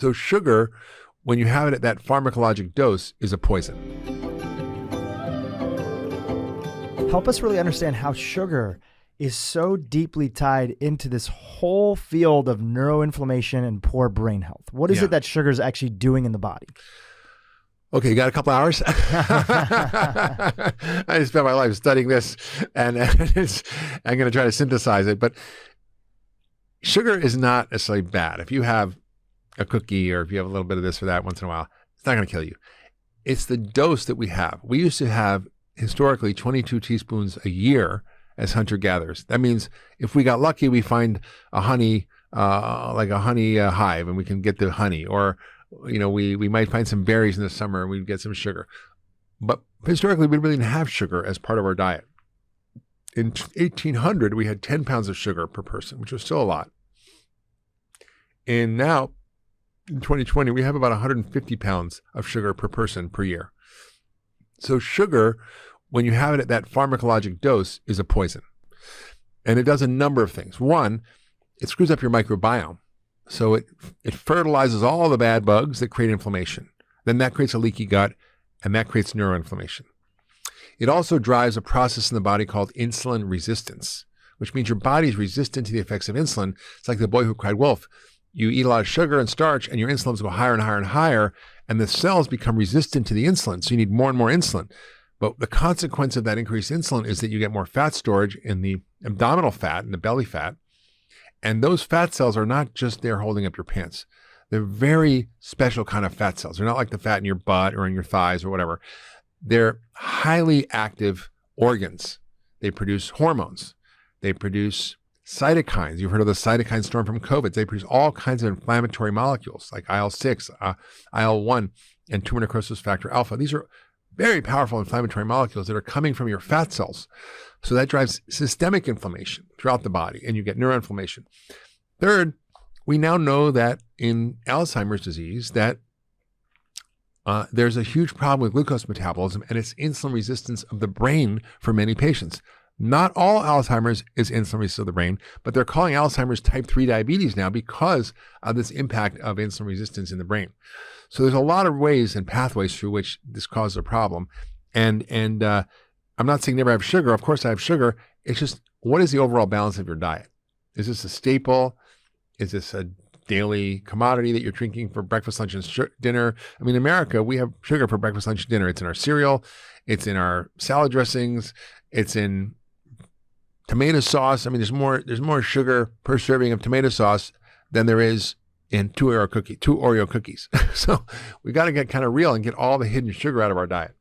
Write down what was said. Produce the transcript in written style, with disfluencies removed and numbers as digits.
So sugar, when you have it at that pharmacologic dose, is a poison. Help us really understand how sugar is so deeply tied into this whole field of neuroinflammation and poor brain health. What is it that sugar is actually doing in the body? Okay, you got a couple hours? I just spent my life studying this, and I'm going to try to synthesize it. But sugar is not necessarily bad. If you have a cookie or if you have a little bit of this or that once in a while, it's not going to kill you. It's the dose that we have. We used to have historically 22 teaspoons a year as hunter-gatherers. That means if we got lucky, we find a honey, like a honey hive, and we can get the honey. Or, we might find some berries in the summer and we'd get some sugar. But historically, we really didn't have sugar as part of our diet. In 1800, we had 10 pounds of sugar per person, which was still a lot. And now, in 2020, we have about 150 pounds of sugar per person per year. So sugar, when you have it at that pharmacologic dose, is a poison. And it does a number of things. One, it screws up your microbiome. So it fertilizes all the bad bugs that create inflammation. Then that creates a leaky gut, and that creates neuroinflammation. It also drives a process in the body called insulin resistance, which means your body is resistant to the effects of insulin. It's like the boy who cried wolf. You eat a lot of sugar and starch, and your insulins go higher and higher and higher, and the cells become resistant to the insulin. So you need more and more insulin. But the consequence of that increased insulin is that you get more fat storage in the abdominal fat and the belly fat. And those fat cells are not just there holding up your pants. They're very special kind of fat cells. They're not like the fat in your butt or in your thighs or whatever. They're highly active organs. They produce hormones. They produce cytokines. You've heard of the cytokine storm from COVID. They produce all kinds of inflammatory molecules like IL-6, IL-1, and tumor necrosis factor alpha. These are very powerful inflammatory molecules that are coming from your fat cells. So that drives systemic inflammation throughout the body, and you get neuroinflammation. Third, we now know that in Alzheimer's disease that there's a huge problem with glucose metabolism, and it's insulin resistance of the brain for many patients. Not all Alzheimer's is insulin resistance of the brain, but they're calling Alzheimer's type 3 diabetes now because of this impact of insulin resistance in the brain. So there's a lot of ways and pathways through which this causes a problem. And I'm not saying never have sugar. Of course I have sugar. It's just, what is the overall balance of your diet? Is this a staple? Is this a daily commodity that you're drinking for breakfast, lunch, and dinner? I mean, in America, we have sugar for breakfast, lunch, and dinner. It's in our cereal. It's in our salad dressings. It's in tomato sauce. I mean, there's more sugar per serving of tomato sauce than there is in two Oreo cookies. So we got to get kind of real and get all the hidden sugar out of our diet.